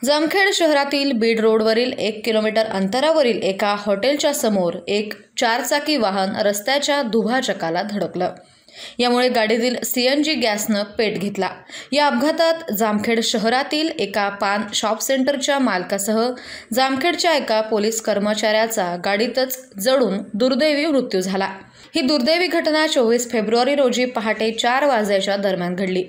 जामखेड शहरातील बीड रोडवरील 1 किलोमीटर अंतरावरील एका हॉटेलच्या समोर एक 4 चाकी वाहन रस्त्याच्या दुभाजकाला धडकलं। यामुळे गाडीतील सीएनजी गॅसनं पेट घेतला। या अपघातात जामखेड शहरातील एका पान शॉप सेंटरच्या मालकासह जामखेडच्या एका पोलीस कर्मचाऱ्याचा गाडीतच जळून दुर्दैवी मृत्यू झाला। ही दुर्दैवी घटना 24 फेब्रुवारी रोजी पहाटे 4 वाजण्याच्या दरम्यान घडली।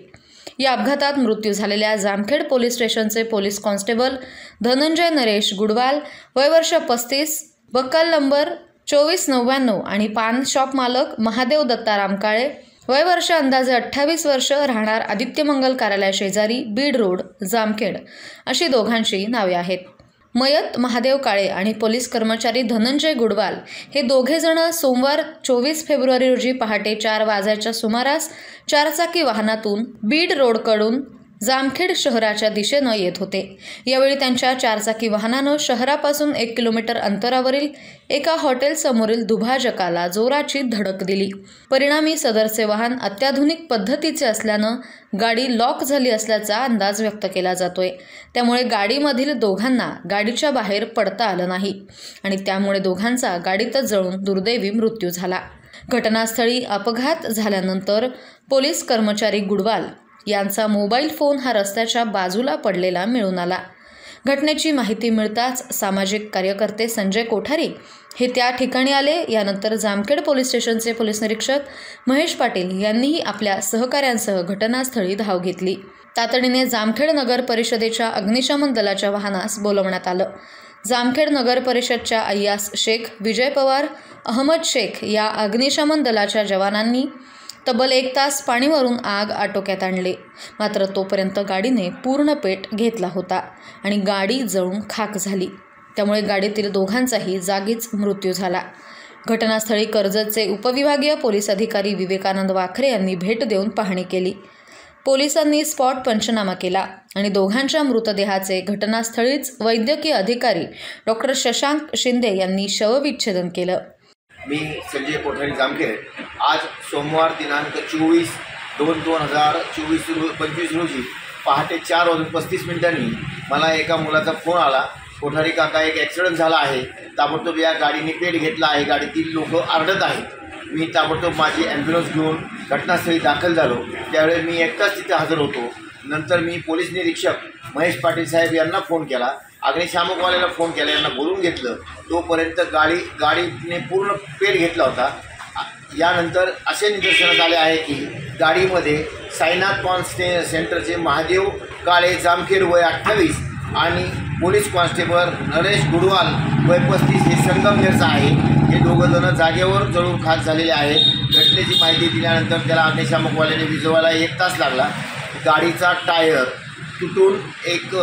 या अपघातात मृत्यू झालेल्या जामखेड पोलीस स्टेशनचे पोलीस कॉन्स्टेबल धनंजय नरेश गुडवाल, वय वर्ष 35, बक्कल नंबर 2499 आणि पान शॉप मालक महादेव दत्ताराम काळे, वय वर्ष अंदाजे 28 वर्ष, राहणार आदित्यमंगल कार्यालय शेजारी बीड रोड जामखेड अशी दोघांची नावे आहेत। मयत महादेव काळे आणि पोलीस कर्मचारी धनंजय गुडवाल हे दोघे जण सोमवार 24 फेब्रुवारी रोजी पहाटे 4 वाजण्याच्या सुमारास 4 चाकी वाहनातून बीड रोडकडून जामखेड शहराच्या दिशेनं येत होते। यावेळी त्यांच्या 4 चाकी वाहनानं शहरापासून 1 किलोमीटर अंतरावरील एका हॉटेल समोरील दुभाजकाला जोराची धडक दिली। परिणामी सदरचे वाहन अत्याधुनिक पद्धतीचे असल्यानं गाडी लॉक झाली असल्याचा अंदाज व्यक्त केला जातोय। त्यामुळे गाडीमधील दोघांना गाडीच्या बाहेर पडता आलं नाही आणि त्यामुळे दोघांचा गाडीतच जळून दुर्दैवी मृत्यू झाला। घटनास्थळी अपघात झाल्यानंतर पोलीस कर्मचारी गुडवाल यांचा मोबाईल फोन हा रस्त्याच्या बाजूला पडलेला मिळून आला। घटनेची माहिती मिळताच सामाजिक कार्यकर्ते संजय कोठारी हे त्या ठिकाणी आले। यानंतर जामखेड पोलीस स्टेशनचे पोलीस निरीक्षक महेश पाटील यांनीही आपल्या सहकाऱ्यांसह घटनास्थळी धाव घेतली। तातडीने जामखेड नगर परिषदेच्या अग्निशमन दलाच्या वाहनास बोलवण्यात आलं। जामखेड नगर परिषदच्या अय्यास शेख, विजय पवार, अहमद शेख या अग्निशमन दलाच्या जवानांनी तब्बल 1 तास पाणीवरून आग आटोक्यात आणली। मात्र तोपर्यंत गाडीने पूर्ण पेट घेतला होता आणि गाडी जळून खाक झाली। त्यामुळे गाडीतील दोघांचाही जागीच मृत्यू झाला। घटनास्थळी कर्जतचे उपविभागीय पोलीस अधिकारी विवेकानंद वाखरे यांनी भेट देऊन पाहणी केली। पोलिसांनी स्पॉट पंचनामा केला आणि दोघांच्या मृतदेहाचे घटनास्थळीच वैद्यकीय अधिकारी डॉक्टर शशांक शिंदे यांनी शवविच्छेदन केलं। मी संजय कोठारी जामखेड आज सोमवार दिनांक 24/2/2025 रोजी पहाटे 4:35 मला एका मुलाचा फोन आला। कोठारी काका, एक ॲक्सिडेंट झाला आहे, ताबडतोब या गाडीने पेट घेतला आहे, गाडीतील लोक आरडत आहेत। मी ताबडतोब माझी ॲम्ब्युलन्स घेऊन घटनास्थळी दाखल झालो। त्यावेळी मी एकटाच तिथे हजर होतो। नंतर मी पोलीस निरीक्षक महेश पाटील साहेब यांना फोन केला, अग्निशामकवाल्याला फोन केला, यांना बोलून घेतलं। तोपर्यंत गाडीने पूर्ण पेट घेतला होता। यानंतर असे निदर्शनास आले आहे की गाडीमध्ये साईनाथ पॉन सेंटरचे महादेव काळे जामखेड वय 28 आणि पोलीस कॉन्स्टेबल नरेश गुडवाल वय 35 हे संगमनेरचा आहे। हे दोघं जण जागेवर जळून खाक झालेले आहेत। घटनेची माहिती दिल्यानंतर त्याला अग्निशामकवाल्याने विजवायला 1 तास लागला। गाडीचा टायर तुटून एक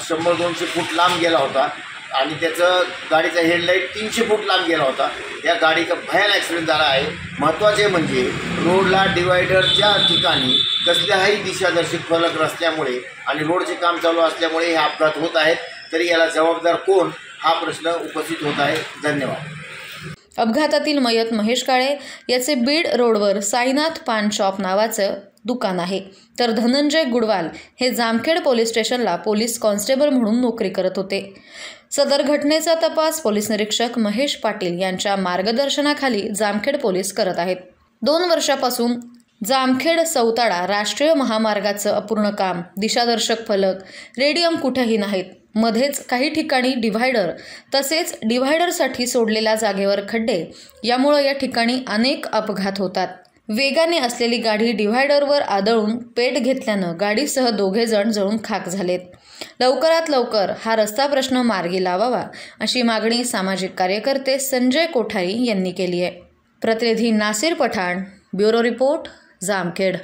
100-200 फूट लांब गेला होता आणि त्याचं गाडीचा हेडलाईट 300 फूट लांब गेला होता। या गाडीचा भयानक ॲक्सिडेंट झाला आहे। महत्त्वाचे म्हणजे रोडला डिवायडरच्या ठिकाणी कसल्याही दिशादर्शक फलक नसल्यामुळे आणि रोडचे काम चालू असल्यामुळे हे अपघात होत आहेत। तरी याला जबाबदार कोण हा प्रश्न उपस्थित होत आहे। धन्यवाद। अपघातातील मयत महेश काळे याचे बीड रोडवर साईनाथ पान शॉप नावाचं दुकान आहे, तर धनंजय गुडवाल हे जामखेड पोलीस स्टेशनला पोलीस कॉन्स्टेबल म्हणून नोकरी करत होते। सदर घटनेचा तपास पोलीस निरीक्षक महेश पाटील यांच्या मार्गदर्शनाखाली जामखेड पोलीस करत आहेत। 2 वर्षापासून जामखेड सौताडा राष्ट्रीय महामार्गाचं अपूर्ण काम, दिशादर्शक फलक, रेडियम कुठेही नाहीत, मध्येच काही ठिकाणी डिव्हायडर, तसेच डिव्हायडरसाठी सोडलेल्या जागेवर खड्डे, यामुळे या ठिकाणी अनेक अपघात होतात। वेगाने असलेली गाडी डिव्हायडरवर आदळून पेट घेतल्यानं गाडीसह दोघे जण जळून खाक झालेत। लवकरात लवकर हा रस्ता प्रश्न मार्गी लावावा अशी मागणी सामाजिक कार्यकर्ते संजय कोठारी यांनी केली आहे। प्रतिनिधी नासिर पठाण, ब्युरो रिपोर्ट, जामखेड।